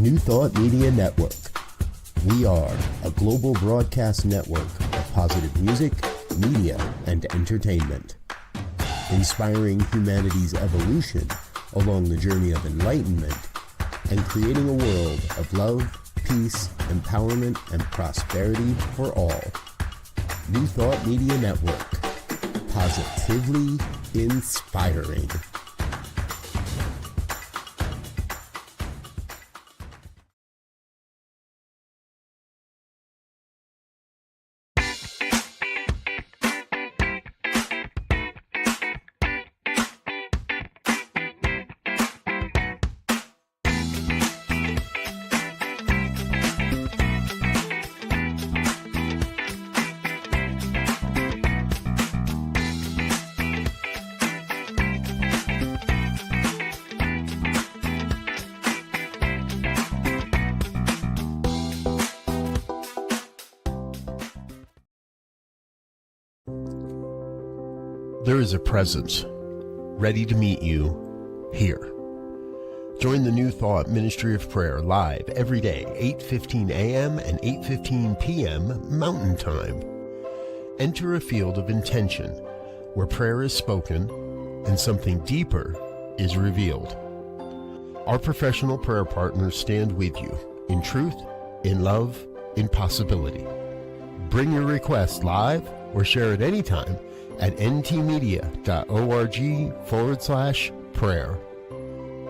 New Thought Media Network. We are a global broadcast network of positive music, media, and entertainment, inspiring humanity's evolution along the journey of enlightenment and creating a world of love, peace, empowerment, and prosperity for all. New Thought Media Network. Positively inspiring. There is a presence ready to meet you here. Join the New Thought Ministry of Prayer live every day, 8:15 a.m. and 8:15 p.m. Mountain Time. Enter a field of intention where prayer is spoken and something deeper is revealed. Our professional prayer partners stand with you in truth, in love, in possibility. Bring your request live or share it anytime at ntmedia.org/prayer.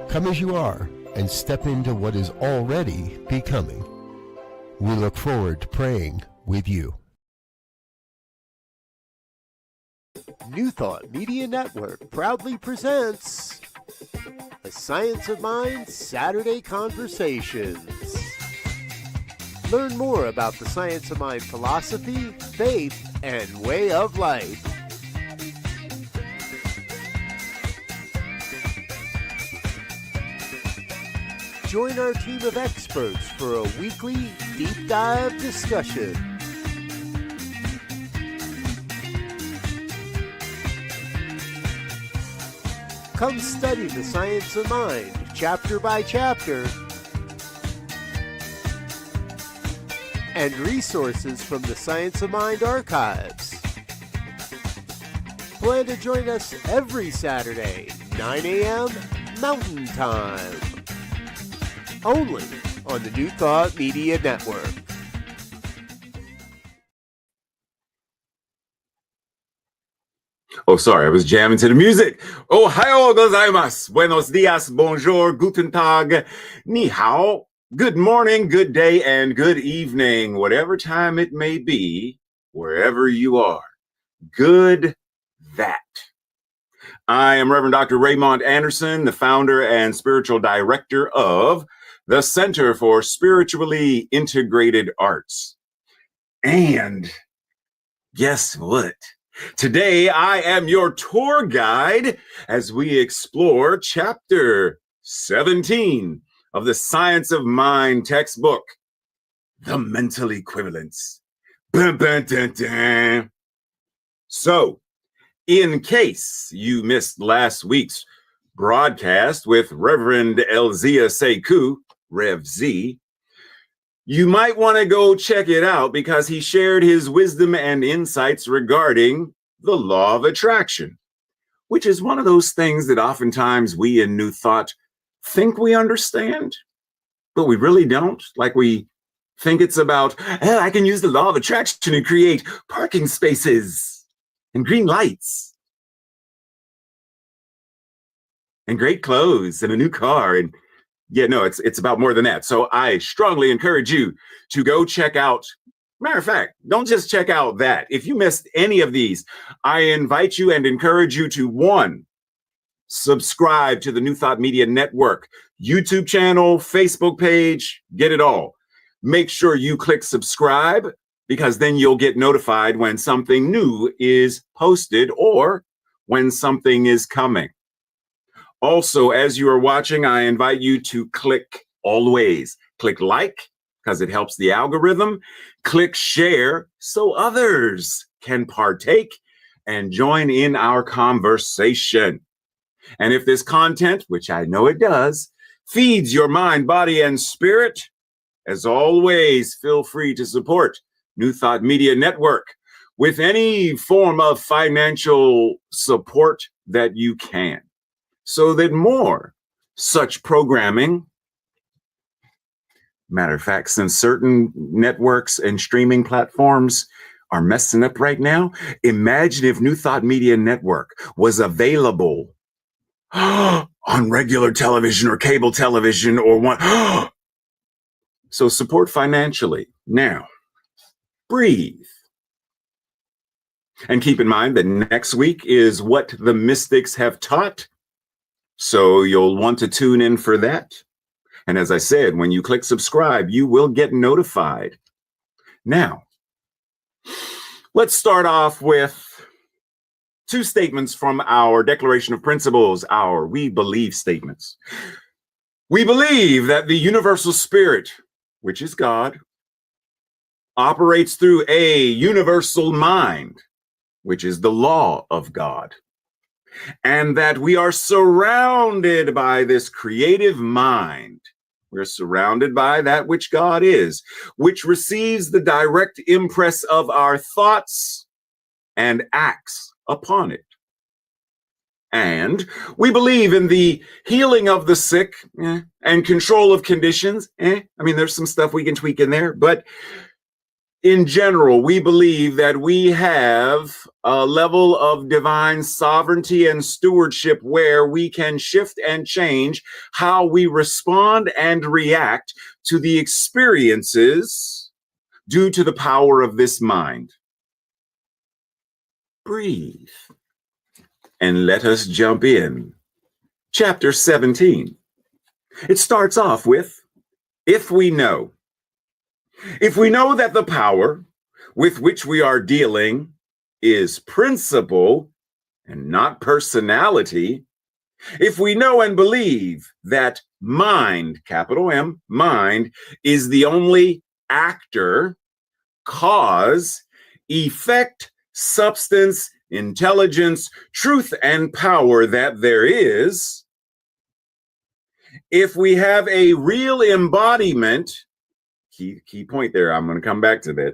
Come as you are and step into what is already becoming. We look forward to praying with you. New Thought Media Network proudly presents the Science of Mind Saturday Conversations. Learn more about the Science of Mind philosophy, faith, and way of life. Join our team of experts for a weekly deep dive discussion. Come study the science of mind, chapter by chapter, and resources from the Science of Mind archives. Plan to join us every Saturday, 9 a.m. Mountain Time. Only on the New Thought Media Network. Oh, sorry, I was jamming to the music. Ohayou gozaimasu. Buenos dias, bonjour, guten tag, ni hao. Good morning, good day, and good evening, whatever time it may be, wherever you are. Good that. I am Reverend Dr. Raymont Anderson, the founder and spiritual director of the Center for Spiritually Integrated Arts. And guess what? Today, I am your tour guide as we explore Chapter 17 of the Science of Mind textbook, The Mental Equivalence. Dun, dun, dun, dun. So, in case you missed last week's broadcast with Reverend Elzia Sekou, Rev Z, you might want to go check it out because he shared his wisdom and insights regarding the law of attraction, which is one of those things that oftentimes we in New Thought think we understand, but we really don't. Like we think it's about, I can use the law of attraction to create parking spaces and green lights and great clothes and a new car. And yeah, no, it's about more than that. So I strongly encourage you to go check out. Matter of fact, don't just check out that. If you missed any of these, I invite you and encourage you to, one, subscribe to the New Thought Media Network, YouTube channel, Facebook page, get it all. Make sure you click subscribe because then you'll get notified when something new is posted or when something is coming. Also, as you are watching, I invite you to click always. Click like, because it helps the algorithm. Click share so others can partake and join in our conversation. And if this content, which I know it does, feeds your mind, body, and spirit, as always, feel free to support New Thought Media Network with any form of financial support that you can, so that more such programming, matter of fact, since certain networks and streaming platforms are messing up right now, imagine if New Thought Media Network was available on regular television or cable television or one. So support financially. Now, breathe. And keep in mind that next week is What the Mystics Have Taught. So you'll want to tune in for that. And as I said, when you click subscribe, you will get notified. Now, let's start off with two statements from our Declaration of Principles, our We Believe statements. We believe that the universal spirit, which is God, operates through a universal mind, which is the law of God, and that we are surrounded by this creative mind. We're surrounded by that which God is, which receives the direct impress of our thoughts and acts upon it. And we believe in the healing of the sick and control of conditions. I mean, there's some stuff we can tweak in there, but in general, we believe that we have a level of divine sovereignty and stewardship where we can shift and change how we respond and react to the experiences due to the power of this mind. Breathe. And let us jump in. Chapter 17. It starts off with, if we know. If we know that the power with which we are dealing is principle and not personality, if we know and believe that mind, capital M, mind, is the only actor, cause, effect, substance, intelligence, truth, and power that there is, if we have a real embodiment, key point there, I'm going to come back to that,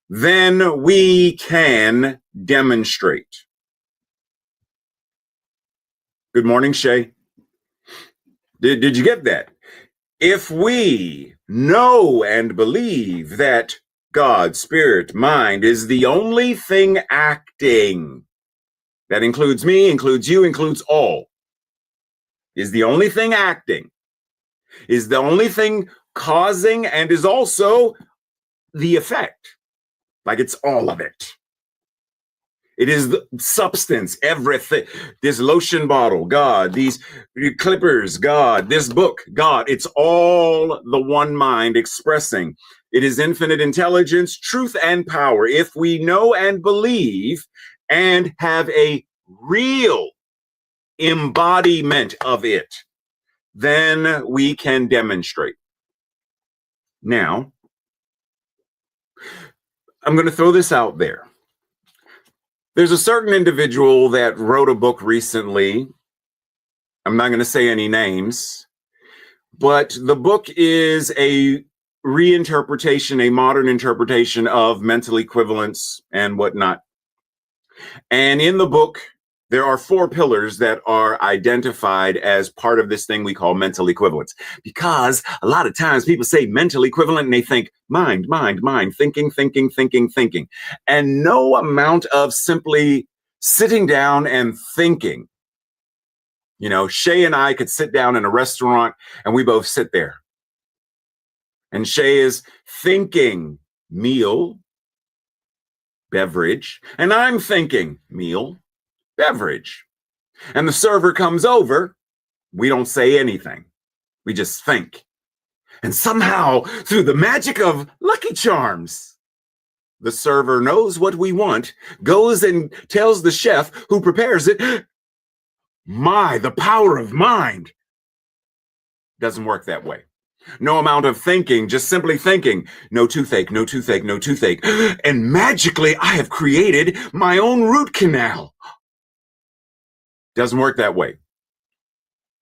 then we can demonstrate. Good morning, Shay. Did you get that? If we know and believe that God, spirit, mind is the only thing acting, that includes me, includes you, includes all, is the only thing acting, is the only thing causing, and is also the effect. Like it's all of it. It is the substance, everything. This lotion bottle, God. These clippers, God. This book, God. It's all the one mind expressing. It is infinite intelligence, truth, and power. If we know and believe and have a real embodiment of it, then we can demonstrate. Now, I'm going to throw this out there. There's a certain individual that wrote a book recently. I'm not going to say any names, but the book is a reinterpretation, a modern interpretation of mental equivalence and whatnot. And in the book, there are 4 pillars that are identified as part of this thing we call mental equivalence. Because a lot of times people say mental equivalent and they think mind, thinking. And no amount of simply sitting down and thinking. You know, Shay and I could sit down in a restaurant and we both sit there. And Shay is thinking meal, beverage, and I'm thinking meal, beverage. And the server comes over, we don't say anything. We just think. And somehow, through the magic of Lucky Charms, the server knows what we want, goes and tells the chef who prepares it, the power of mind. Doesn't work that way. No amount of thinking, just simply thinking, no toothache. And magically, I have created my own root canal. Doesn't work that way.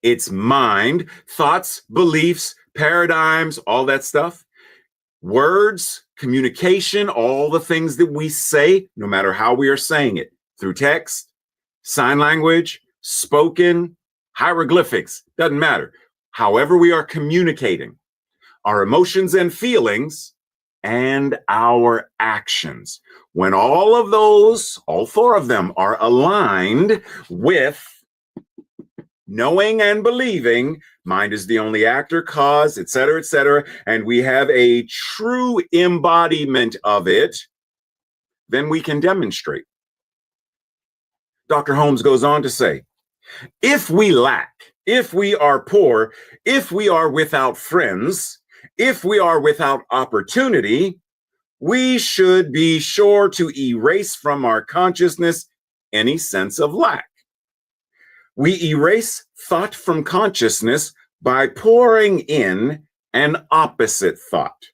It's mind, thoughts, beliefs, paradigms, all that stuff. Words, communication, all the things that we say, no matter how we are saying it, through text, sign language, spoken, hieroglyphics, doesn't matter. However we are communicating, our emotions and feelings, and our actions. When all of those, all four of them, are aligned with knowing and believing, mind is the only actor, cause, etc., and we have a true embodiment of it, then we can demonstrate. Dr. Holmes goes on to say, if we lack, if we are poor, if we are without friends, if we are without opportunity, we should be sure to erase from our consciousness any sense of lack. We erase thought from consciousness by pouring in an opposite thought.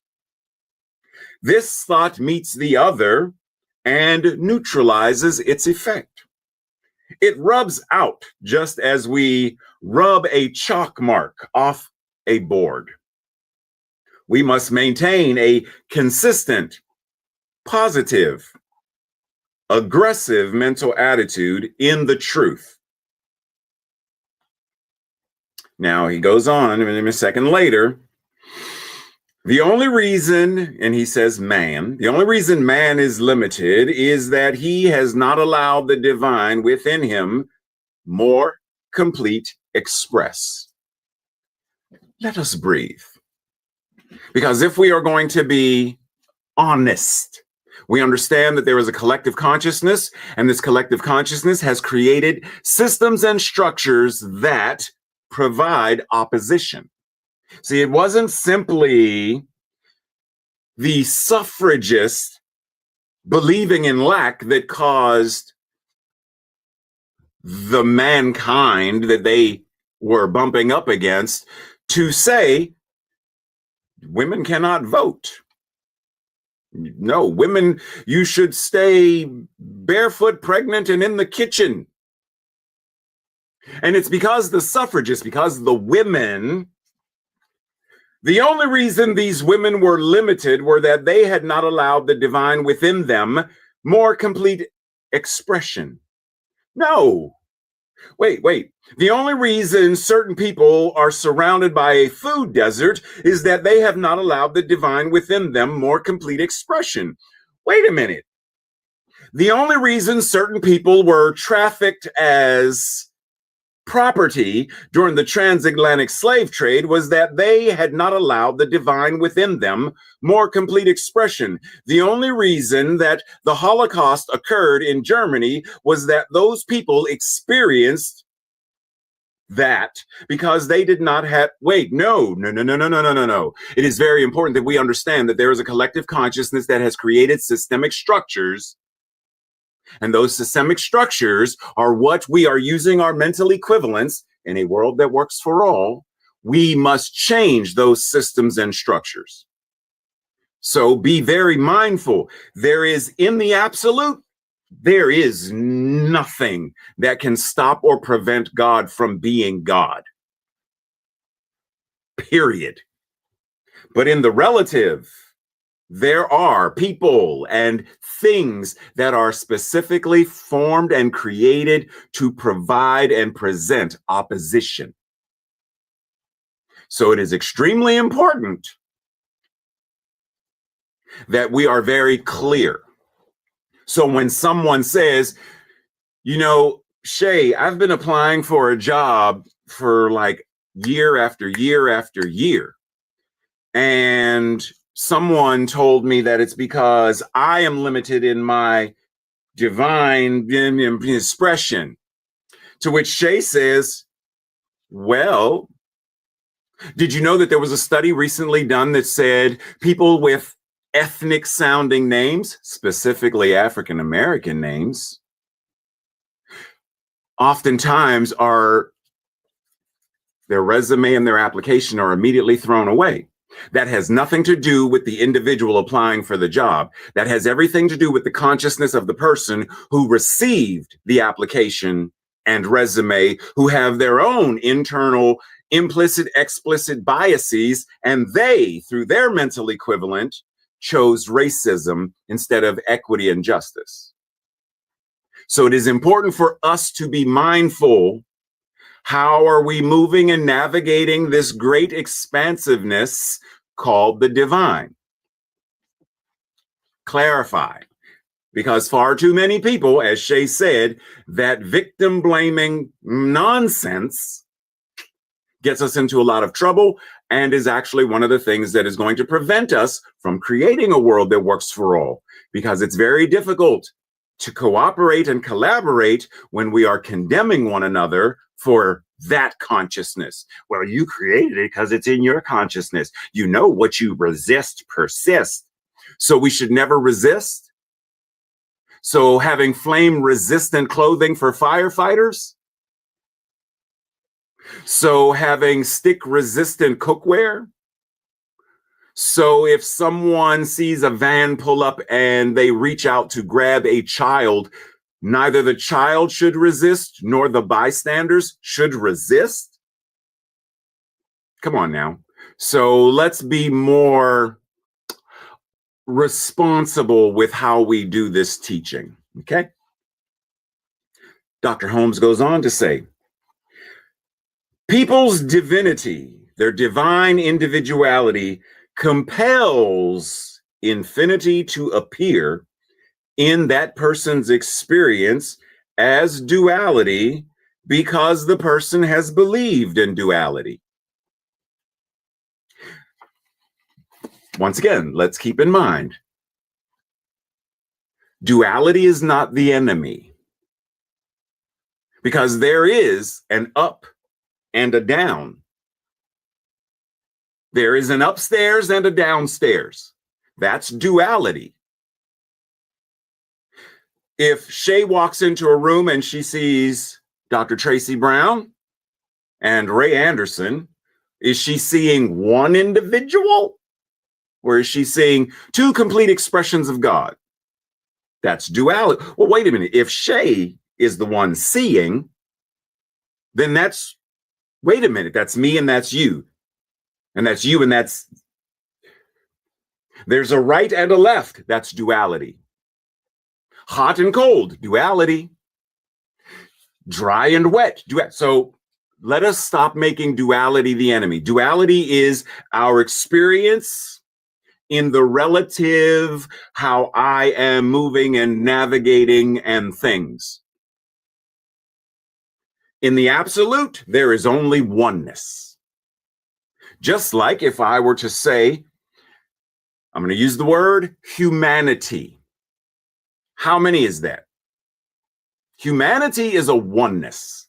This thought meets the other and neutralizes its effect. It rubs out just as we rub a chalk mark off a board. We must maintain a consistent, positive, aggressive mental attitude in the truth. Now he goes on a second later. The only reason, and he says man, the only reason man is limited is that he has not allowed the divine within him more complete express. Let us breathe. Because if we are going to be honest, we understand that there is a collective consciousness, and this collective consciousness has created systems and structures that provide opposition. See, it wasn't simply the suffragists believing in lack that caused the mankind that they were bumping up against to say women cannot vote. No, women, you should stay barefoot, pregnant, and in the kitchen. And it's because the suffragists, because the women, the only reason these women were limited were that they had not allowed the divine within them more complete expression. No. Wait. The only reason certain people are surrounded by a food desert is that they have not allowed the divine within them more complete expression. Wait a minute. The only reason certain people were trafficked as property during the transatlantic slave trade was that they had not allowed the divine within them more complete expression. The only reason that the Holocaust occurred in Germany was that those people experienced that because they did not have, no. It is very important that we understand that there is a collective consciousness that has created systemic structures. And those systemic structures are what we are using our mental equivalents in a world that works for all. We must change those systems and structures. So be very mindful. There is, in the absolute, there is nothing that can stop or prevent God from being God. Period. But in the relative, there are people and things that are specifically formed and created to provide and present opposition. So it is extremely important that we are very clear. So when someone says, you know, Shay, I've been applying for a job for like year after year after year, and someone told me that it's because I am limited in my divine expression. To which Shay says, well, did you know that there was a study recently done that said people with ethnic sounding names, specifically African American names, oftentimes their resume and their application are immediately thrown away. That has nothing to do with the individual applying for the job. That has everything to do with the consciousness of the person who received the application and resume who have their own internal implicit, explicit biases, and they, through their mental equivalent, chose racism instead of equity and justice. So it is important for us to be mindful. How are we moving and navigating this great expansiveness called the divine? Clarify. Because far too many people, as Shay said, that victim blaming nonsense gets us into a lot of trouble and is actually one of the things that is going to prevent us from creating a world that works for all. Because it's very difficult to cooperate and collaborate when we are condemning one another for that consciousness. Well, you created it because it's in your consciousness. You know what you resist persists. So we should never resist. So having flame resistant clothing for firefighters. So having stick resistant cookware. So if someone sees a van pull up and they reach out to grab a child, neither the child should resist nor the bystanders should resist. Come on now. So let's be more responsible with how we do this teaching, okay? Dr. Holmes goes on to say, people's divinity, their divine individuality, compels infinity to appear in that person's experience as duality because the person has believed in duality. Once again, let's keep in mind, duality is not the enemy, because there is an up and a down. There is an upstairs and a downstairs. That's duality. If Shay walks into a room and she sees Dr. Tracy Brown and Ray Anderson, is she seeing one individual? Or is she seeing two complete expressions of God? That's duality. Well, wait a minute. If Shay is the one seeing, then that's, wait a minute, that's me and that's you. And that's you and that's, there's a right and a left. That's duality. Hot and cold, duality. Dry and wet. So let us stop making duality the enemy. Duality is our experience in the relative, how I am moving and navigating and things. In the absolute, there is only oneness. Just like if I were to say, I'm going to use the word humanity. How many is that? Humanity is a oneness.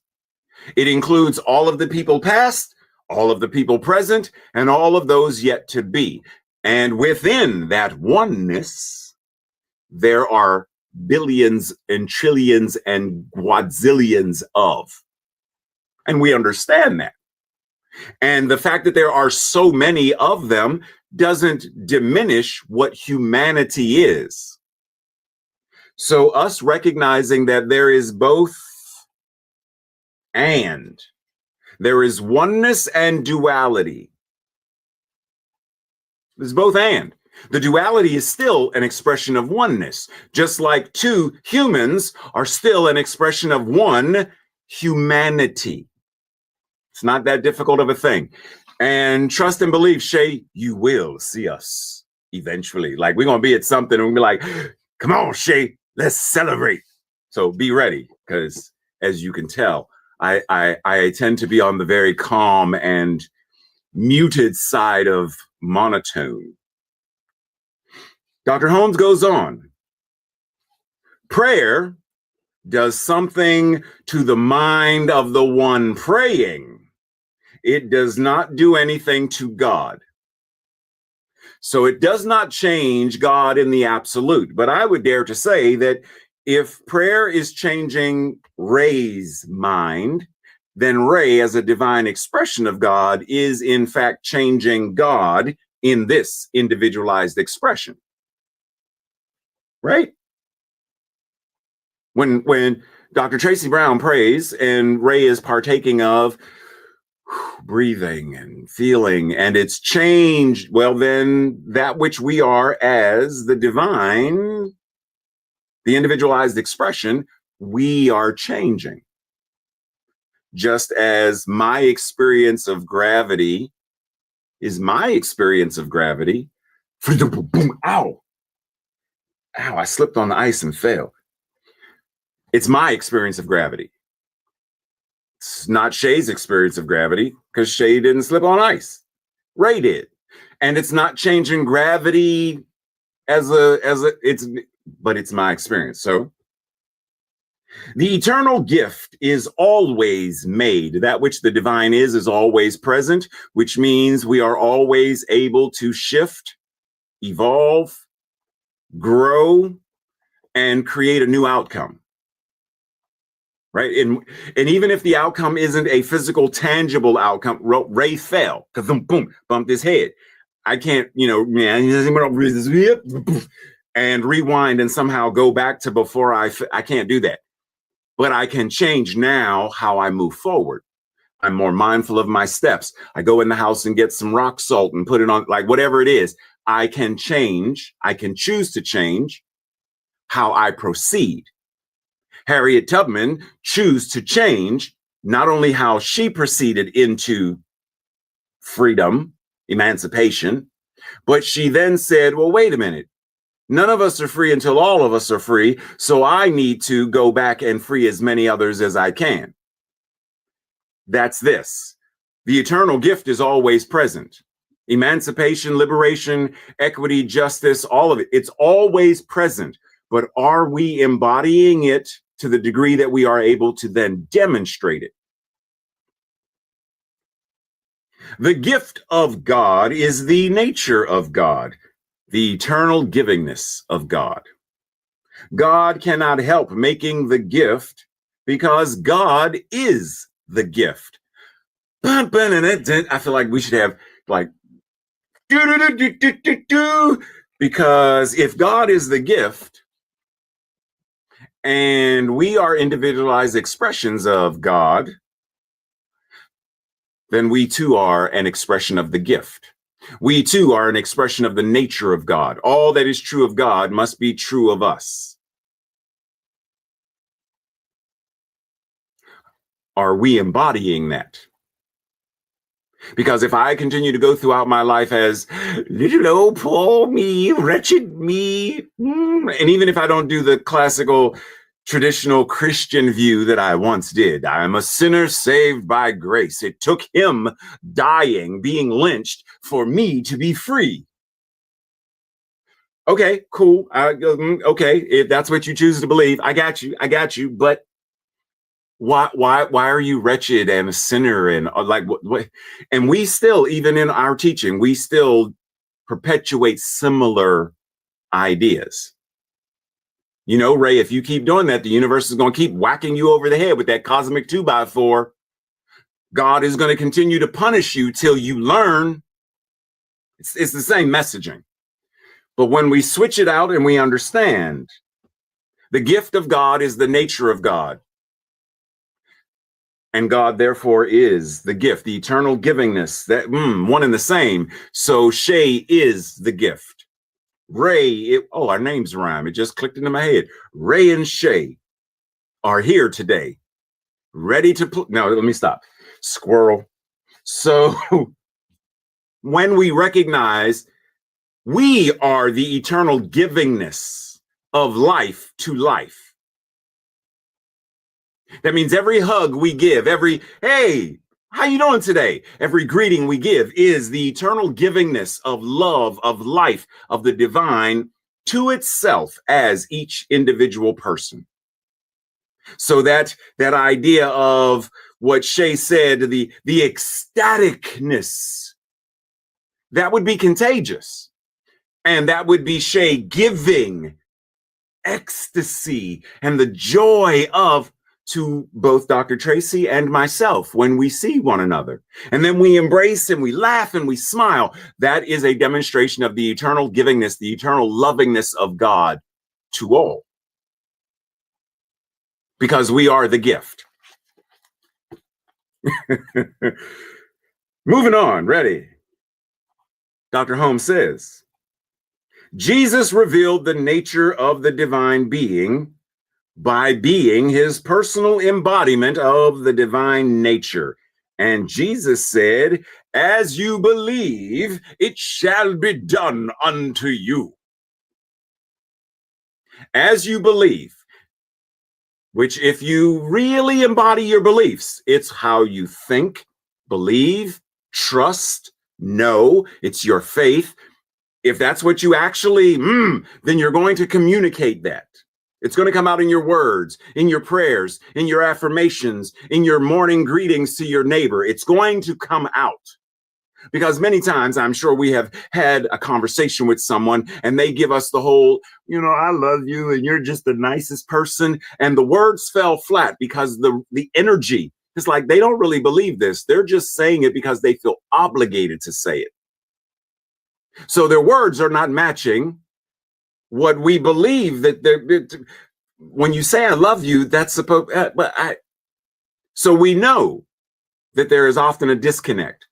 It includes all of the people past, all of the people present, and all of those yet to be. And within that oneness, there are billions and trillions and quadzillions of. And we understand that. And the fact that there are so many of them doesn't diminish what humanity is. So us recognizing that there is both and, there is oneness and duality. There's both and. The duality is still an expression of oneness, just like two humans are still an expression of one humanity. It's not that difficult of a thing. And trust and believe, Shay, you will see us eventually. Like we're going to be at something and we'll be like, come on, Shay, let's celebrate. So be ready, because as you can tell, I tend to be on the very calm and muted side of monotone. Dr. Holmes goes on. Prayer does something to the mind of the one praying. It does not do anything to God. So it does not change God in the absolute. But I would dare to say that if prayer is changing Ray's mind, then Ray, as a divine expression of God, is in fact changing God in this individualized expression. Right? When Dr. Tracy Brown prays, and Ray is partaking of breathing and feeling, and it's changed. Well, then that which we are as the divine, the individualized expression, we are changing. Just as my experience of gravity is my experience of gravity. Boom, ow. Ow, I slipped on the ice and fell. It's my experience of gravity. It's not Shay's experience of gravity because Shay didn't slip on ice. Ray did. And it's not changing gravity but it's my experience. So the eternal gift is always made. That which the divine is always present, which means we are always able to shift, evolve, grow, and create a new outcome. Right? And even if the outcome isn't a physical, tangible outcome, Ray fell, because boom, bumped his head. I can't, and rewind and somehow go back to before I can't do that. But I can change now how I move forward. I'm more mindful of my steps. I go in the house and get some rock salt and put it on, like whatever it is. I can change. I can choose to change how I proceed. Harriet Tubman chose to change not only how she proceeded into freedom, emancipation, but she then said, well, wait a minute. None of us are free until all of us are free. So I need to go back and free as many others as I can. That's this. The eternal gift is always present. Emancipation, liberation, equity, justice, all of it. It's always present. But are we embodying it to the degree that we are able to then demonstrate it? The gift of God is the nature of God. The eternal givingness of God. God cannot help making the gift because God is the gift. I feel like we should have like, because if God is the gift and we are individualized expressions of God, then we too are an expression of the gift. We too are an expression of the nature of God. All that is true of God must be true of us. Are we embodying that? Because if I continue to go throughout my life as little old poor me, wretched me, and even if I don't do the classical traditional Christian view that I once did, I am a sinner saved by grace. It took him dying, being lynched for me to be free. Okay, cool. Okay, if that's what you choose to believe, I got you. But why are you wretched and a sinner and like what? And we still, even in our teaching, we still perpetuate similar ideas. You know, Ray, if you keep doing that, the universe is going to keep whacking you over the head with that cosmic 2x4. God is going to continue to punish you till you learn. It's the same messaging. But when we switch it out and we understand, the gift of God is the nature of God. And God, therefore, is the gift, the eternal givingness, that one and the same. So Shay is the gift. Ray, our names rhyme. It just clicked into my head. Ray and Shay are here today, ready to no, let me stop. Squirrel. So when we recognize we are the eternal givingness of life to life. That means every hug we give, every, hey, how you doing today? Every greeting we give is the eternal givingness of love, of life, of the divine to itself as each individual person. So that idea of what Shay said, the ecstaticness, that would be contagious. And that would be Shay giving ecstasy and the joy of to both Dr. Tracy and myself when we see one another. And then we embrace and we laugh and we smile. That is a demonstration of the eternal givingness, the eternal lovingness of God to all. because we are the gift. Moving on, ready? Dr. Holmes says, Jesus revealed the nature of the divine being by being his personal embodiment of the divine nature. And Jesus said, as you believe, it shall be done unto you. As you believe, which if you really embody your beliefs, it's how you think, believe, trust, know, it's your faith. If that's what you actually, then you're going to communicate that. It's going to come out in your words, in your prayers, in your affirmations, in your morning greetings to your neighbor. It's going to come out. Because many times I'm sure we have had a conversation with someone and they give us the whole, I love you and you're just the nicest person. And the words fell flat because the energy, it's like they don't really believe this. They're just saying it because they feel obligated to say it. So their words are not matching what we believe that when you say I love you, that's supposed, so we know that there is often a disconnect.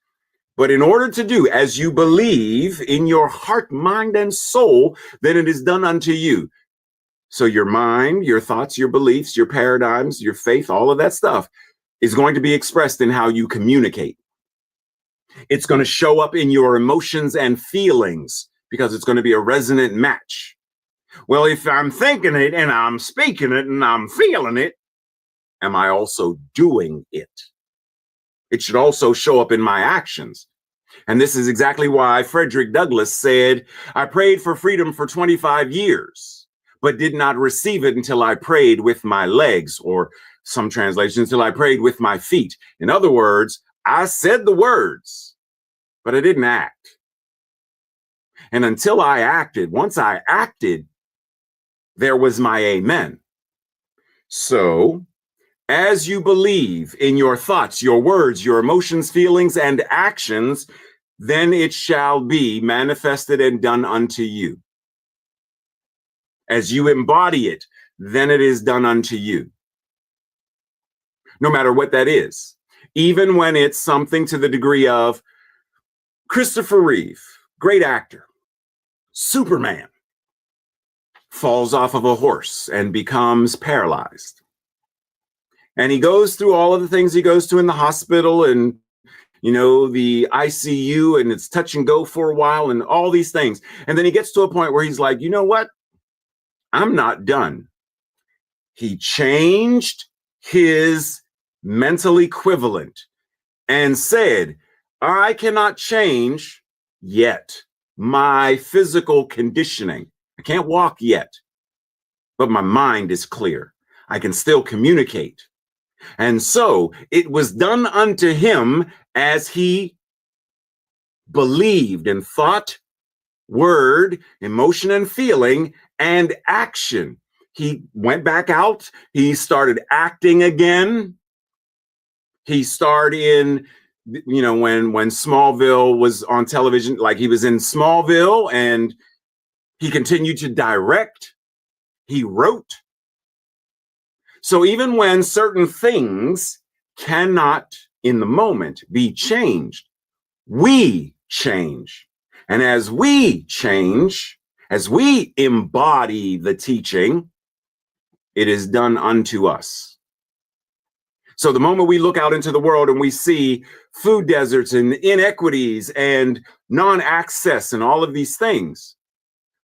But in order to do as you believe in your heart, mind, and soul, then it is done unto you. So your mind, your thoughts, your beliefs, your paradigms, your faith, all of that stuff is going to be expressed in how you communicate. It's going to show up in your emotions and feelings because it's going to be a resonant match. Well, if I'm thinking it and I'm speaking it and I'm feeling it, am I also doing it? It should also show up in my actions. And this is exactly why Frederick Douglass said, I prayed for freedom for 25 years, but did not receive it until I prayed with my legs, or some translations, until I prayed with my feet. In other words, I said the words, but I didn't act. And until I acted, once I acted, there was my amen. So, as you believe in your thoughts, your words, your emotions, feelings, and actions, then it shall be manifested and done unto you. As you embody it, then it is done unto you. No matter what that is. Even when it's something to the degree of Christopher Reeve, great actor, Superman, falls off of a horse and becomes paralyzed. And he goes through all of the things he goes to in the hospital and, the ICU, and it's touch and go for a while and all these things. And then he gets to a point where he's like, you know what? I'm not done. He changed his mental equivalent and said, I cannot change yet my physical conditioning. I can't walk yet, but my mind is clear. I can still communicate. And so it was done unto him as he believed in thought, word, emotion, and feeling, and action. He went back out. He started acting again. He starred in, when Smallville was on television, like he was in Smallville, and he continued to direct. He wrote. So even when certain things cannot in the moment be changed, we change. And as we change, as we embody the teaching, it is done unto us. So the moment we look out into the world and we see food deserts and inequities and non-access and all of these things,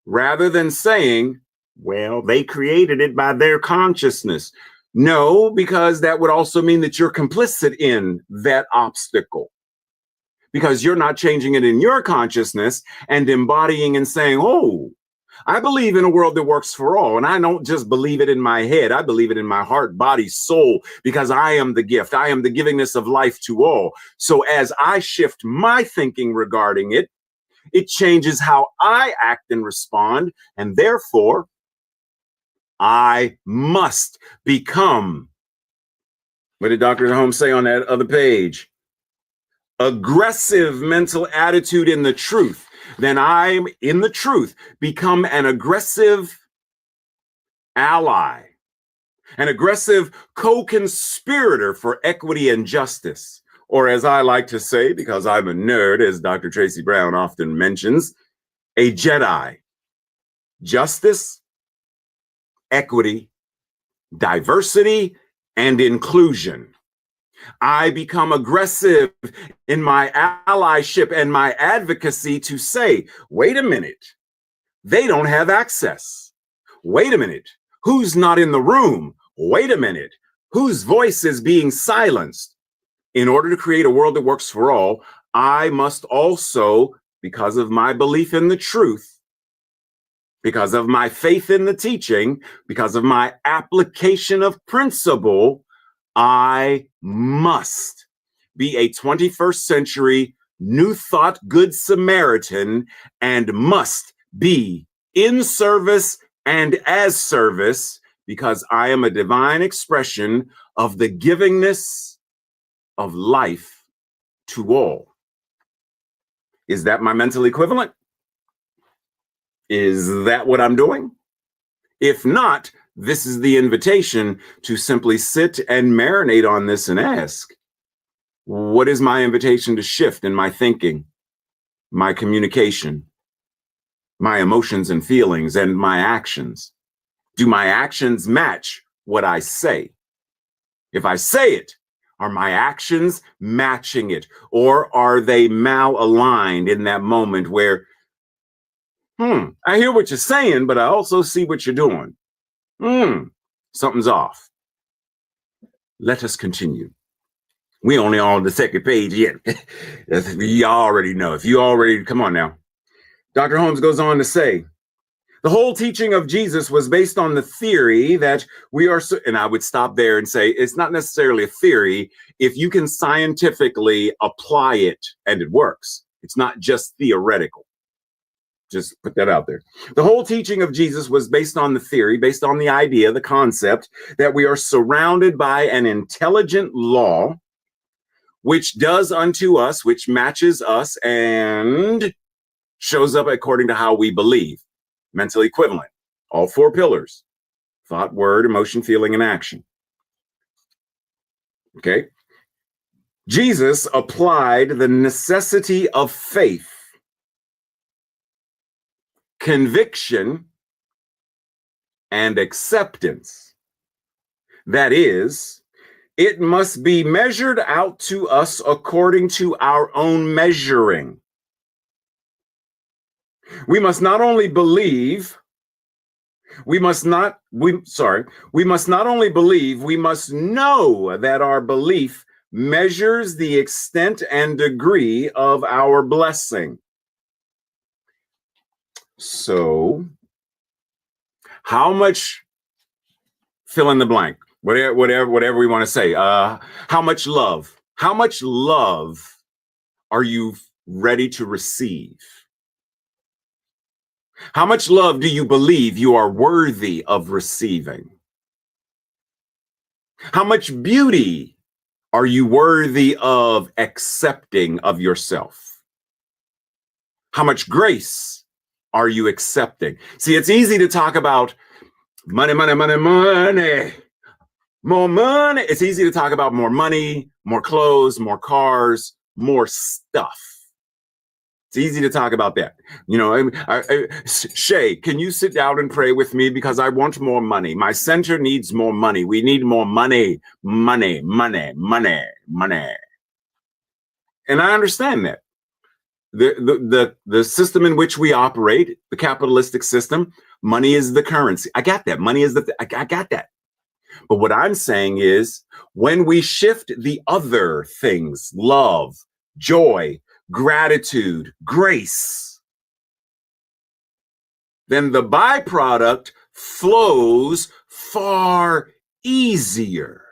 rather than saying, well, they created it by their consciousness. No, because that would also mean that you're complicit in that obstacle. Because you're not changing it in your consciousness and embodying and saying, oh, I believe in a world that works for all. And I don't just believe it in my head. I believe it in my heart, body, soul, because I am the gift. I am the givingness of life to all. So as I shift my thinking regarding it, it changes how I act and respond. And therefore, I must become, what did Dr. Holmes say on that other page? Aggressive mental attitude in the truth. Then I'm in the truth, become an aggressive ally an aggressive co-conspirator for equity and justice, or as I like to say, because I'm a nerd, as Dr. Tracy Brown often mentions, a Jedi. Justice, equity, diversity, and inclusion. I become aggressive in my allyship and my advocacy to say, wait a minute, they don't have access. Wait a minute, who's not in the room? Wait a minute, whose voice is being silenced? In order to create a world that works for all, I must also, because of my belief in the truth, because of my faith in the teaching, because of my application of principle, I must be a 21st century New Thought Good Samaritan and must be in service and as service, because I am a divine expression of the givingness of life to all. Is that my mental equivalent? Is that what I'm doing? If not, this is the invitation to simply sit and marinate on this and ask, what is my invitation to shift in my thinking, my communication, my emotions and feelings, and my actions? Do my actions match what I say? If I say it, are my actions matching it? Or are they malaligned in that moment where, I hear what you're saying, but I also see what you're doing. Something's off. Let us continue. We only on the second page yet. You already know. If you already, come on now. Dr. Holmes goes on to say, the whole teaching of Jesus was based on the theory that we are, and I would stop there and say, it's not necessarily a theory if you can scientifically apply it and it works. It's not just theoretical. Just put that out there. The whole teaching of Jesus was based on the theory, based on the idea, the concept that we are surrounded by an intelligent law which does unto us, which matches us and shows up according to how we believe. Mental equivalent. All four pillars: thought, word, emotion, feeling, and action. Okay. Jesus applied the necessity of faith, conviction, and acceptance. That is, it must be measured out to us according to our own measuring. We must not only believe, we must not only believe, we must know that our belief measures the extent and degree of our blessing. So, how much, fill in the blank, whatever we want to say, how much love are you ready to receive? How much love do you believe you are worthy of receiving? How much beauty are you worthy of accepting of yourself? How much grace are you accepting? See, it's easy to talk about money, money, money, money, more money. It's easy to talk about more money, more clothes, more cars, more stuff. It's easy to talk about that. You know, Shay, can you sit down and pray with me? Because I want more money. My center needs more money. We need more money, money, money, money, money. And I understand that. The system in which we operate, the capitalistic system, money is the currency. I got that. Money is I got that. But what I'm saying is, when we shift the other things, love, joy, gratitude, grace, then the byproduct flows far easier.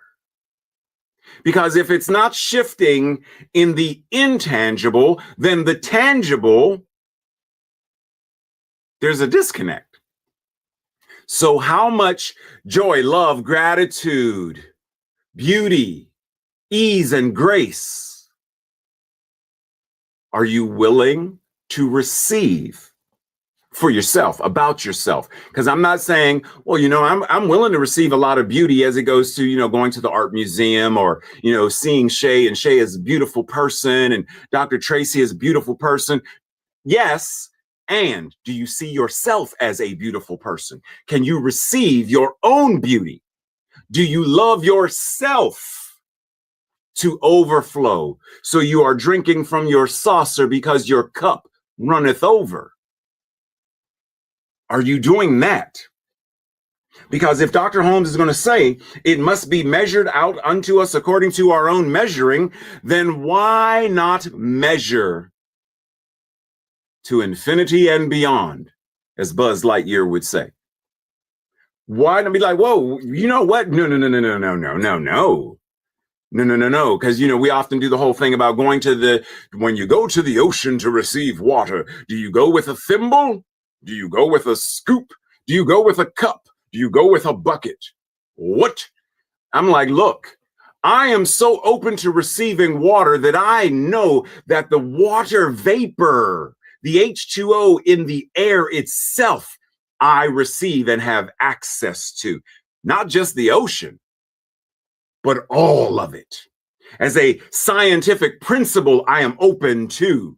Because if it's not shifting in the intangible, then the tangible, there's a disconnect. So how much joy, love, gratitude, beauty, ease, and grace are you willing to receive for yourself, about yourself. Because I'm not saying, well, I'm willing to receive a lot of beauty as it goes to, going to the art museum or, seeing Shay, and Shay is a beautiful person and Dr. Tracy is a beautiful person. Yes. And do you see yourself as a beautiful person? Can you receive your own beauty? Do you love yourself to overflow? So you are drinking from your saucer because your cup runneth over. Are you doing that? Because if Dr. Holmes is going to say it must be measured out unto us according to our own measuring, then why not measure to infinity and beyond, as Buzz Lightyear would say? Why not be like, whoa, you know what? No. Because, we often do the whole thing about when you go to the ocean to receive water, do you go with a thimble? Do you go with a scoop? Do you go with a cup? Do you go with a bucket? What? I'm like, look, I am so open to receiving water that I know that the water vapor, the H2O in the air itself, I receive and have access to. Not just the ocean, but all of it. As a scientific principle, I am open to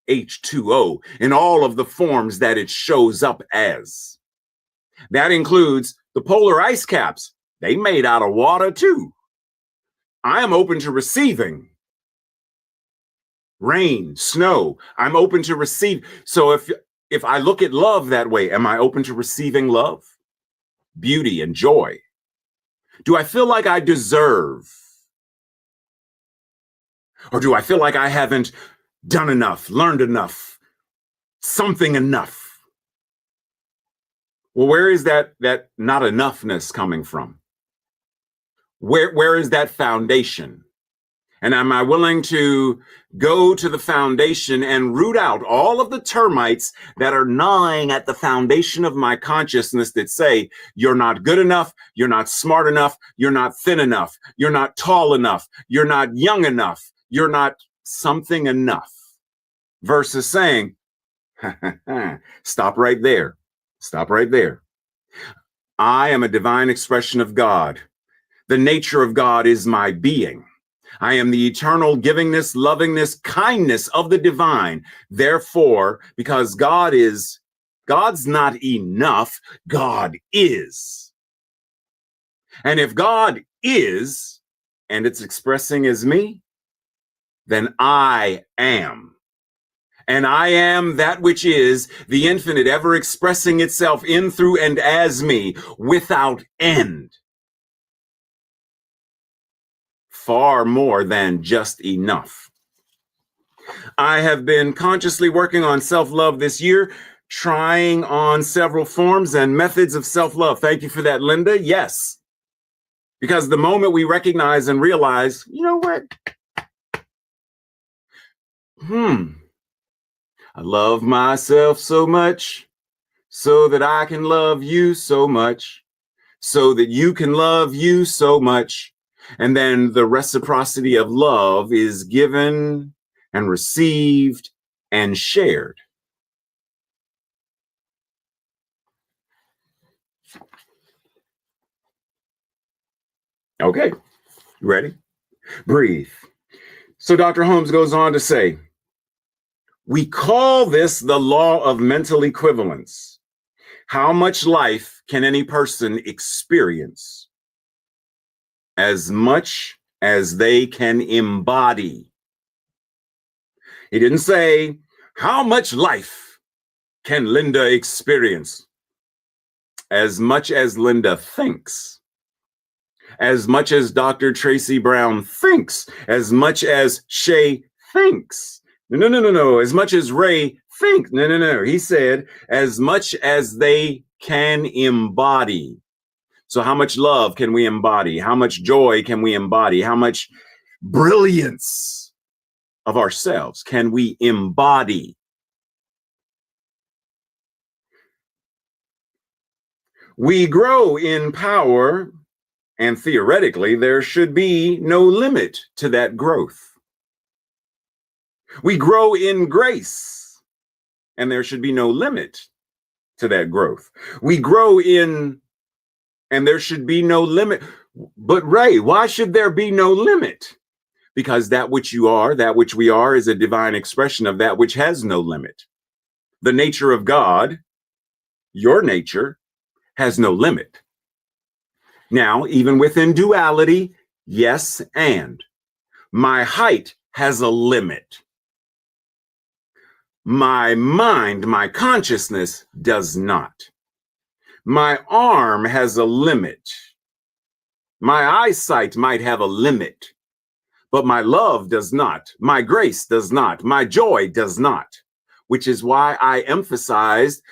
H2O in all of the forms that it shows up as. That includes the polar ice caps. They made out of water too. I am open to receiving rain, snow. I'm open to receive. So if I look at love that way, am I open to receiving love, beauty, and joy? Do I feel like I deserve? Or do I feel like I haven't done enough, learned enough, something enough? Well, where is that not enoughness coming from? Where is that foundation? And am I willing to go to the foundation and root out all of the termites that are gnawing at the foundation of my consciousness that say, you're not good enough, you're not smart enough, you're not thin enough, you're not tall enough, you're not young enough, you're not something enough, versus saying, stop right there. Stop right there. I am a divine expression of God. The nature of God is my being. I am the eternal givingness, lovingness, kindness of the divine. Therefore, because God's not enough, God is. And if God is, and it's expressing as me, then I am. And I am that which is the infinite, ever expressing itself in, through, and as me, without end. Far more than just enough. I have been consciously working on self-love this year, trying on several forms and methods of self-love. Thank you for that, Linda. Yes. Because the moment we recognize and realize, you know what? I love myself so much so that I can love you so much, so that you can love you so much. And then the reciprocity of love is given and received and shared. Okay, ready? Breathe. So Dr. Holmes goes on to say, we call this the law of mental equivalence. How much life can any person experience? As much as they can embody. He didn't say, how much life can Linda experience? As much as Linda thinks. As much as Dr. Tracy Brown thinks. As much as Shay thinks. No. As much as Ray thinks. No. He said, as much as they can embody. So how much love can we embody? How much joy can we embody? How much brilliance of ourselves can we embody? We grow in power, and theoretically, there should be no limit to that growth. We grow in grace, and there should be no limit to that growth. We grow in, and there should be no limit. But Ray, why should there be no limit? Because that which you are, that which we are, is a divine expression of that which has no limit. The nature of God, your nature, has no limit. Now, even within duality, yes, and my height has a limit. My mind, my consciousness does not. My arm has a limit. My eyesight might have a limit, but my love does not. My grace does not. My joy does not, which is why I emphasized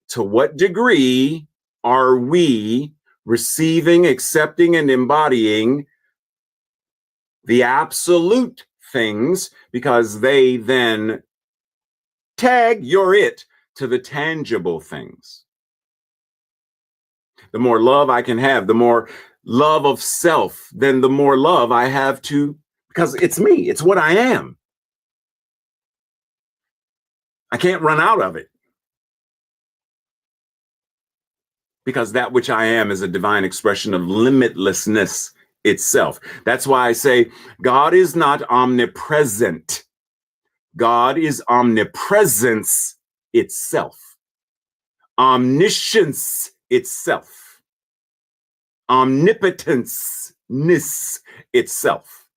to what degree are we receiving, accepting, and embodying the absolute things, because they then tag your it to the tangible things. The more love I can have, the more love of self, then the more love I have to, because it's me, it's what I am. I can't run out of it. Because that which I am is a divine expression of limitlessness itself. That's why I say God is not omnipresent. God is omnipresence itself, omniscience itself, omnipotence itself.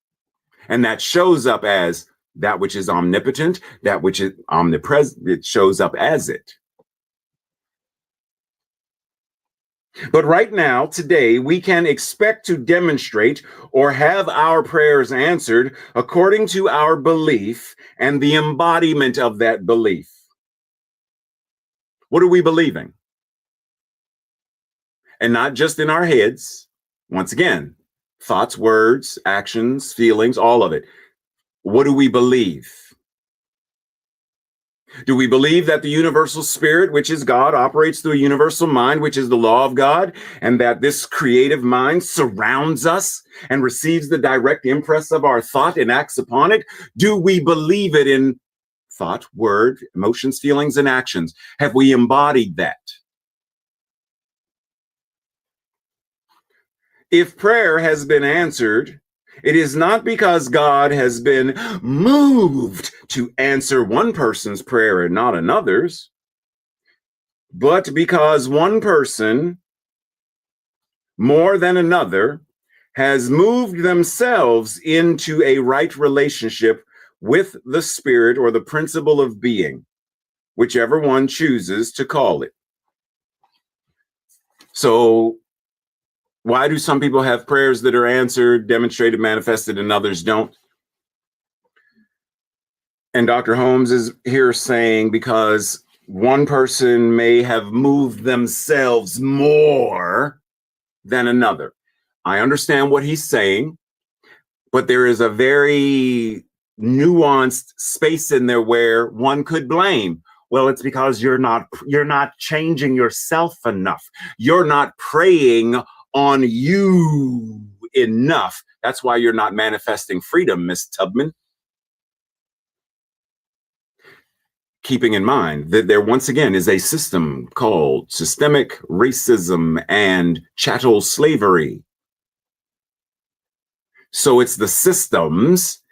And that shows up as that which is omnipotent, that which is omnipresent. It shows up as it. But right now, today, we can expect to demonstrate or have our prayers answered according to our belief and the embodiment of that belief. What are we believing? And not just in our heads. Once again, thoughts, words, actions, feelings, all of it. What do we believe? Do we believe that the universal spirit, which is God, operates through a universal mind, which is the law of God, and that this creative mind surrounds us and receives the direct impress of our thought and acts upon it? Do we believe it in thought, word, emotions, feelings, and actions? Have we embodied that? If prayer has been answered, it is not because God has been moved to answer one person's prayer and not another's, but because one person, more than another, has moved themselves into a right relationship with the spirit or the principle of being, whichever one chooses to call it. So, why do some people have prayers that are answered, demonstrated, manifested, and others don't? And Dr. Holmes is here saying because one person may have moved themselves more than another. I understand what he's saying, but there is a very nuanced space in there where one could blame. Well, it's because you're not changing yourself enough. You're not praying on you enough. That's why you're not manifesting freedom, Miss Tubman. Keeping in mind that there once again is a system called systemic racism and chattel slavery. So it's the systems,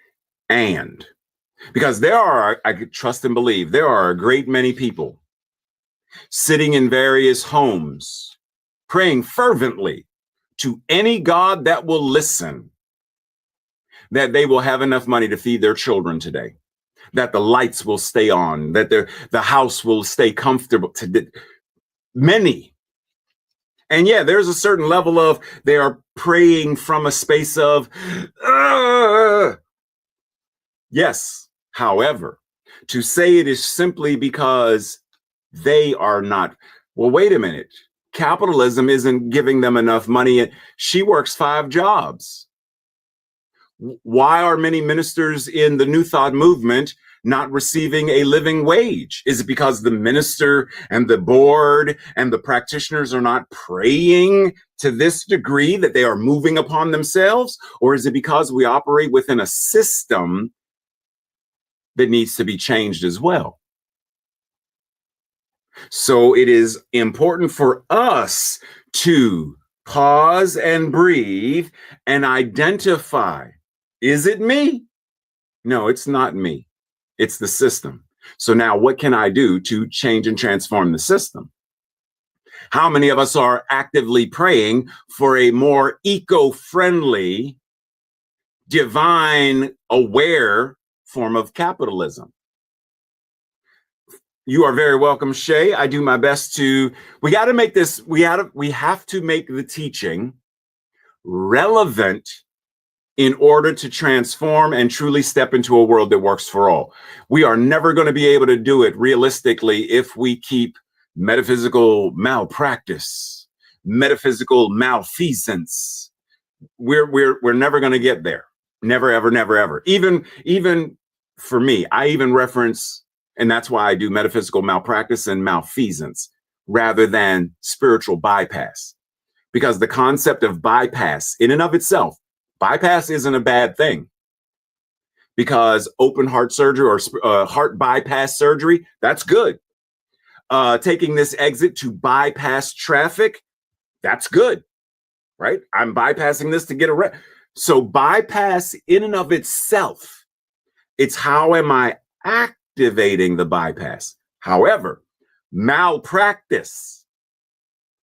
and because there are, I trust and believe, there are a great many people sitting in various homes praying fervently to any God that will listen, that they will have enough money to feed their children today, that the lights will stay on, that the house will stay comfortable. Many. And yeah, there's a certain level of they are praying from a space of, yes. However, to say it is simply because they are not, well, wait a minute. Capitalism isn't giving them enough money. She works 5 jobs. Why are many ministers in the New Thought movement not receiving a living wage? Is it because the minister and the board and the practitioners are not praying to this degree that they are moving upon themselves? Or is it because we operate within a system that needs to be changed as well? So it is important for us to pause and breathe and identify, is it me? No, it's not me. It's the system. So now what can I do to change and transform the system? How many of us are actively praying for a more eco-friendly, divine aware form of capitalism? You are very welcome, Shay. I do my best to, we have to make the teaching relevant in order to transform and truly step into a world that works for all. We are never going to be able to do it realistically if we keep metaphysical malpractice, metaphysical malfeasance. We're never going to get there. Never, ever, never, ever. Even for me, I even reference, and that's why I do metaphysical malpractice and malfeasance rather than spiritual bypass. Because the concept of bypass in and of itself, bypass isn't a bad thing. Because open heart surgery or heart bypass surgery, that's good. Taking this exit to bypass traffic, that's good, right? I'm bypassing this to get a So bypass in and of itself, it's how am I activating the bypass? However, malpractice,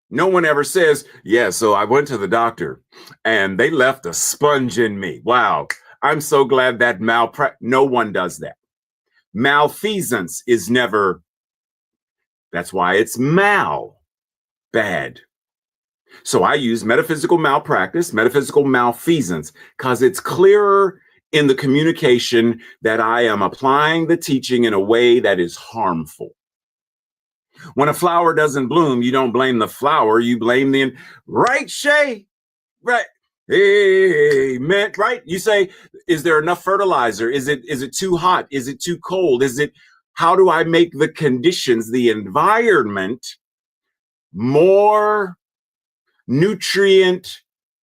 no one ever says, yeah, so I went to the doctor and they left a sponge in me. Wow, I'm so glad that no one does that. Malfeasance is never, that's why it's bad. So I use metaphysical malpractice, metaphysical malfeasance, because it's clearer in the communication that I am applying the teaching in a way that is harmful. When a flower doesn't bloom, you don't blame the flower, you blame the, right, Shay? Right. Amen. Right? You say, is there enough fertilizer? Is it too hot? Is it too cold? How do I make the conditions, the environment more nutrient,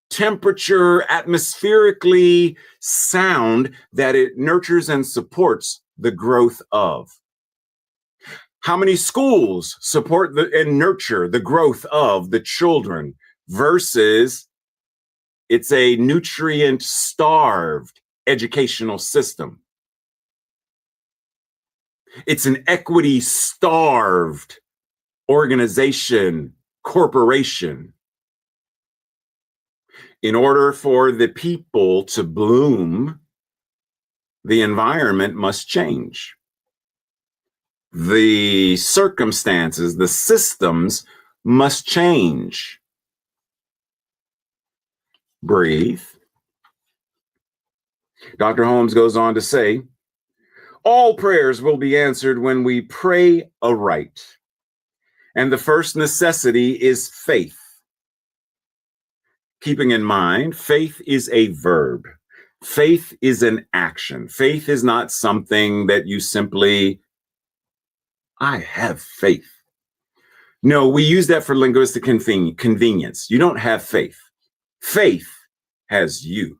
temperature, atmospherically sound that it nurtures and supports the growth of? How many schools support and nurture the growth of the children versus it's a nutrient starved educational system? It's an equity starved organization, corporation. In order for the people to bloom, the environment must change. The circumstances, the systems must change. Breathe. Dr. Holmes goes on to say, all prayers will be answered when we pray aright. And the first necessity is faith. Keeping in mind, faith is a verb. Faith is an action. Faith is not something that you simply, I have faith. No, we use that for linguistic convenience. You don't have faith. Faith has you.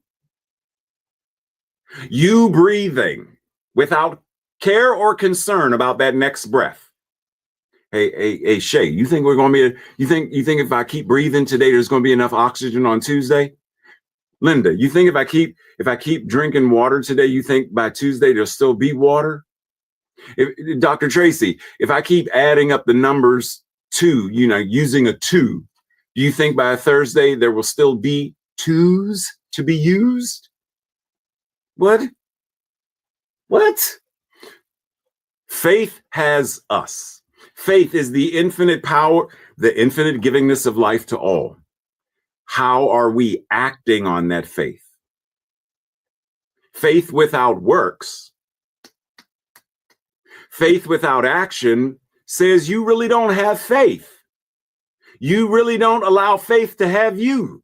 You breathing without care or concern about that next breath. Hey, Shay, you think we're going to be, you think if I keep breathing today, there's going to be enough oxygen on Tuesday? Linda, you think if I keep drinking water today, you think by Tuesday there'll still be water? Dr. Tracy, if I keep adding up the numbers 2, using a 2, do you think by Thursday there will still be 2s to be used? What? Faith has us. Faith is the infinite power, the infinite givingness of life to all. How are we acting on that faith? Faith without works, faith without action says you really don't have faith. You really don't allow faith to have you.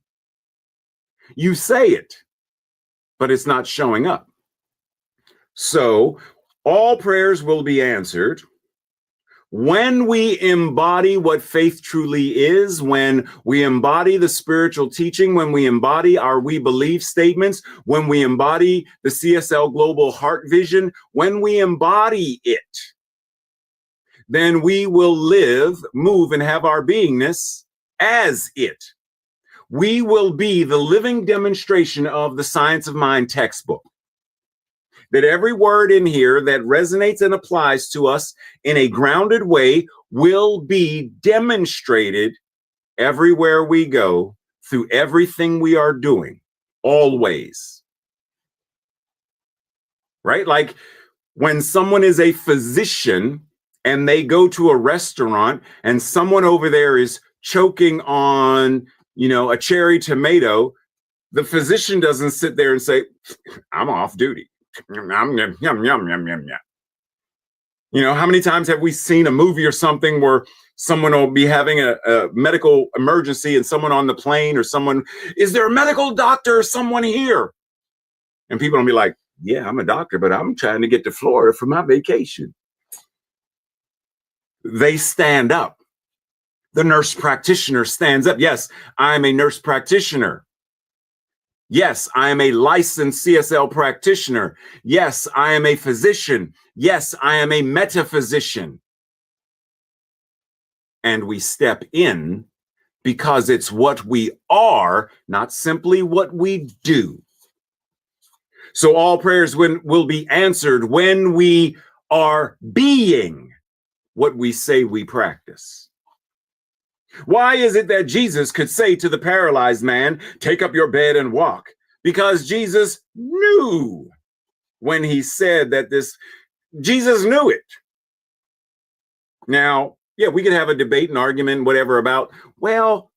You say it, but it's not showing up. So all prayers will be answered when we embody what faith truly is, when we embody the spiritual teaching, when we embody our we believe statements, when we embody the CSL Global Heart Vision, when we embody it, then we will live, move, and have our beingness as it. We will be the living demonstration of the Science of Mind textbook. That every word in here that resonates and applies to us in a grounded way will be demonstrated everywhere we go, through everything we are doing, always. Right? Like when someone is a physician and they go to a restaurant and someone over there is choking on, a cherry tomato, the physician doesn't sit there and say, I'm off duty. Yum, yum, yum, yum, yum, yum, yum. How many times have we seen a movie or something where someone will be having a medical emergency and someone on the plane or someone, is there a medical doctor or someone here? And people will be like, yeah, I'm a doctor, but I'm trying to get to Florida for my vacation. They stand up. The nurse practitioner stands up. Yes, I'm a nurse practitioner. Yes, I am a licensed CSL practitioner. Yes, I am a physician. Yes, I am a metaphysician. And we step in because it's what we are, not simply what we do. So all prayers will be answered when we are being what we say we practice. Why is it that Jesus could say to the paralyzed man, take up your bed and walk? Because Jesus knew when he said that Jesus knew it. Now, yeah, we could have a debate and argument, whatever, about, well,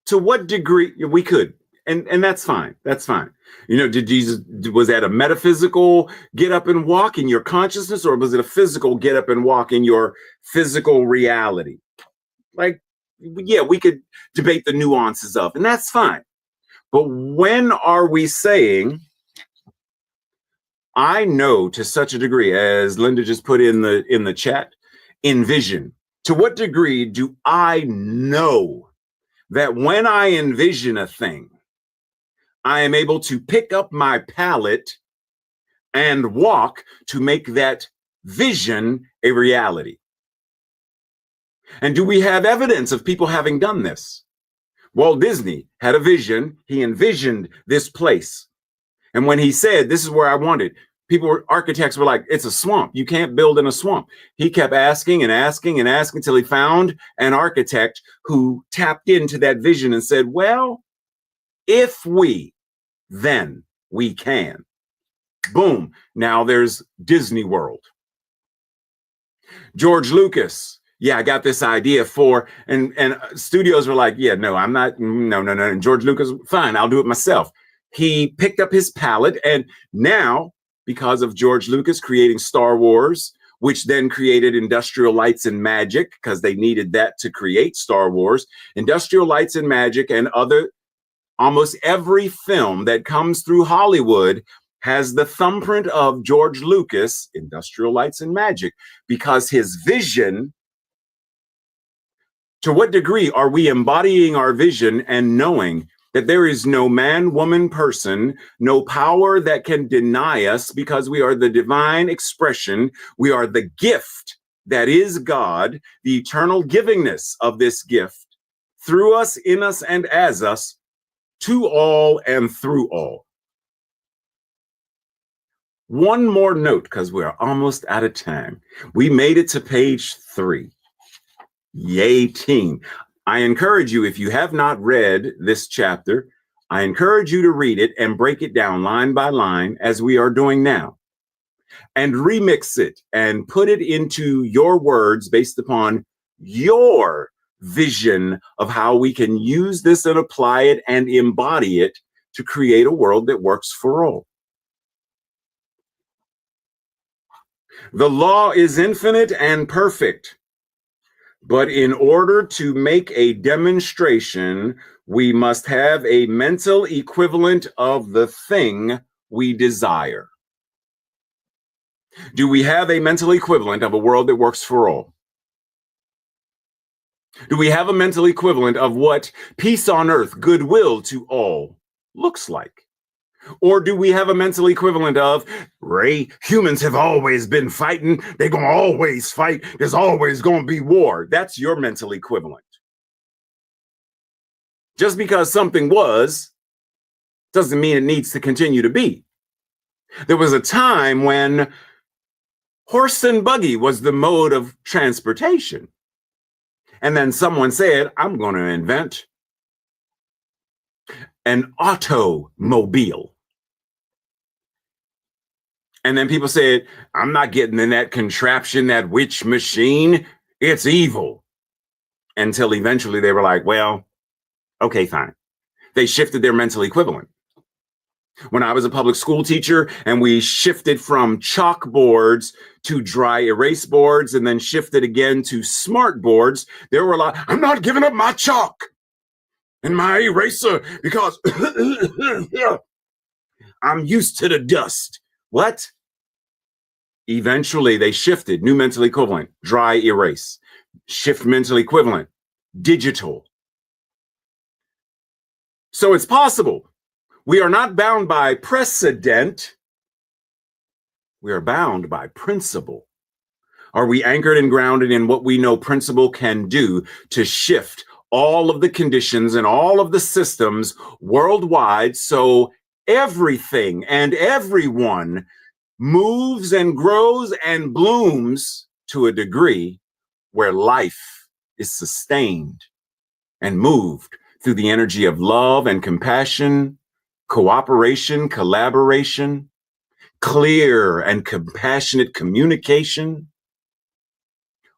to what degree we could. And that's fine. That's fine. Did Jesus, was that a metaphysical get up and walk in your consciousness, or was it a physical get up and walk in your physical reality? Like, yeah, we could debate the nuances of, and that's fine. But when are we saying, I know to such a degree, as Linda just put in the chat, envision. To what degree do I know that when I envision a thing, I am able to pick up my palette and walk to make that vision a reality? And do we have evidence of people having done this? Walt Disney had a vision. He envisioned this place. And when he said, this is where I want it, architects were like, it's a swamp. You can't build in a swamp. He kept asking and asking and asking until he found an architect who tapped into that vision and said, well, if we, then we can. Boom. Now there's Disney World. George Lucas. Yeah, I got this idea for, and studios were like, yeah, no, I'm not, no. And George Lucas, fine, I'll do it myself. He picked up his palette, and now, because of George Lucas creating Star Wars, which then created Industrial Lights and Magic, because they needed that to create Star Wars, Industrial Lights and Magic and almost every film that comes through Hollywood has the thumbprint of George Lucas, Industrial Lights and Magic, because his vision. To what degree are we embodying our vision and knowing that there is no man, woman, person, no power that can deny us, because we are the divine expression. We are the gift that is God, the eternal givingness of this gift through us, in us, and as us, to all and through all. One more note, because we're almost out of time. We made it to page 3. Yay, team. I encourage you, if you have not read this chapter, I encourage you to read it and break it down line by line, as we are doing now, and remix it and put it into your words based upon your vision of how we can use this and apply it and embody it to create a world that works for all. The law is infinite and perfect. But in order to make a demonstration, we must have a mental equivalent of the thing we desire. Do we have a mental equivalent of a world that works for all? Do we have a mental equivalent of what peace on earth, goodwill to all looks like? Or do we have a mental equivalent of, Ray, humans have always been fighting. They're going to always fight. There's always going to be war. That's your mental equivalent. Just because something was doesn't mean it needs to continue to be. There was a time when horse and buggy was the mode of transportation. And then someone said, I'm going to invent an automobile. And then people said, I'm not getting in that contraption, that witch machine. It's evil. Until eventually they were like, well, okay, fine. They shifted their mental equivalent. When I was a public school teacher and we shifted from chalkboards to dry erase boards and then shifted again to smart boards, there were a lot, I'm not giving up my chalk and my eraser because I'm used to the dust. What? Eventually they shifted, new mental equivalent, dry erase, shift mental equivalent, digital. So it's possible. We are not bound by precedent. We are bound by principle. Are we anchored and grounded in what we know principle can do to shift all of the conditions and all of the systems worldwide so everything and everyone moves and grows and blooms to a degree where life is sustained and moved through the energy of love and compassion, cooperation, collaboration, clear and compassionate communication?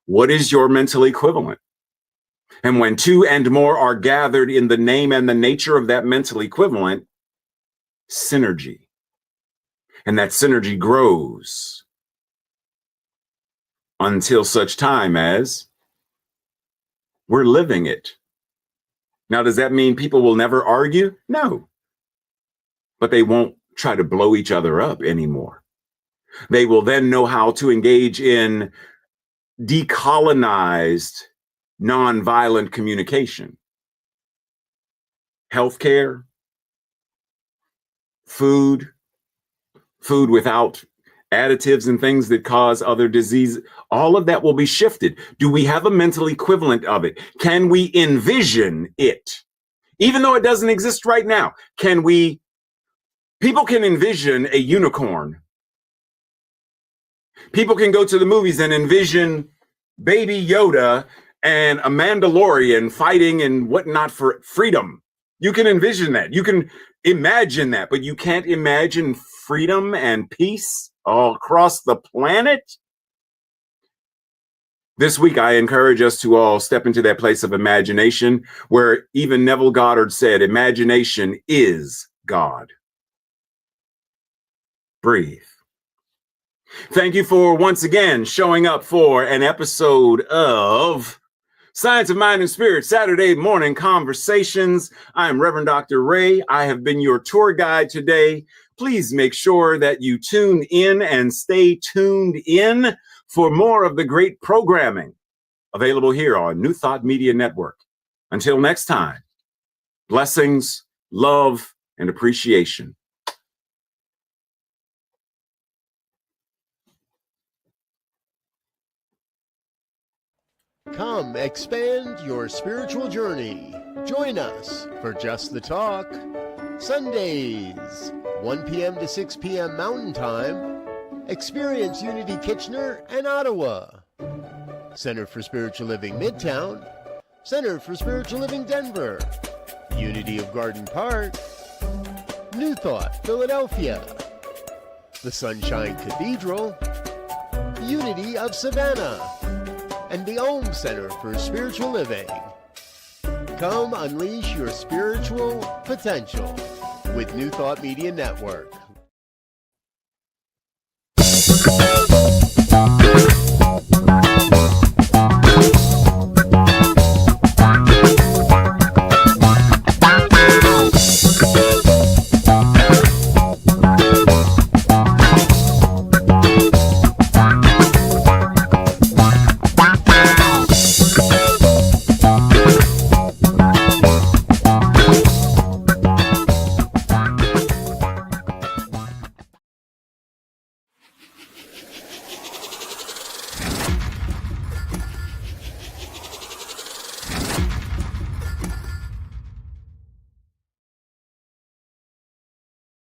What is your mental equivalent? And when two and more are gathered in the name and the nature of that mental equivalent, synergy. And that synergy grows until such time as we're living it. Now, does that mean people will never argue? No. But they won't try to blow each other up anymore. They will then know how to engage in decolonized, nonviolent communication. Healthcare, food without additives and things that cause other disease, all of that will be shifted. Do we have a mental equivalent of it? Can we envision it? Even though it doesn't exist right now, people can envision a unicorn. People can go to the movies and envision Baby Yoda and a Mandalorian fighting and whatnot for freedom. You can envision that. You can imagine that, but you can't imagine freedom and peace all across the planet. This week, I encourage us to all step into that place of imagination where even Neville Goddard said, imagination is God. Breathe. Thank you for once again showing up for an episode of Science of Mind and Spirit Saturday Morning Conversations. I am Reverend Dr. Ray. I have been your tour guide today. Please make sure that you tune in and stay tuned in for more of the great programming available here on New Thought Media Network. Until next time, blessings, love, and appreciation. Come expand your spiritual journey. Join us for Just the Talk. Sundays, 1 p.m. to 6 p.m. Mountain Time. Experience Unity Kitchener and Ottawa. Center for Spiritual Living Midtown. Center for Spiritual Living Denver. Unity of Garden Park. New Thought Philadelphia. The Sunshine Cathedral. Unity of Savannah. And the Om Center for Spiritual Living. Come unleash your spiritual potential with New Thought Media Network.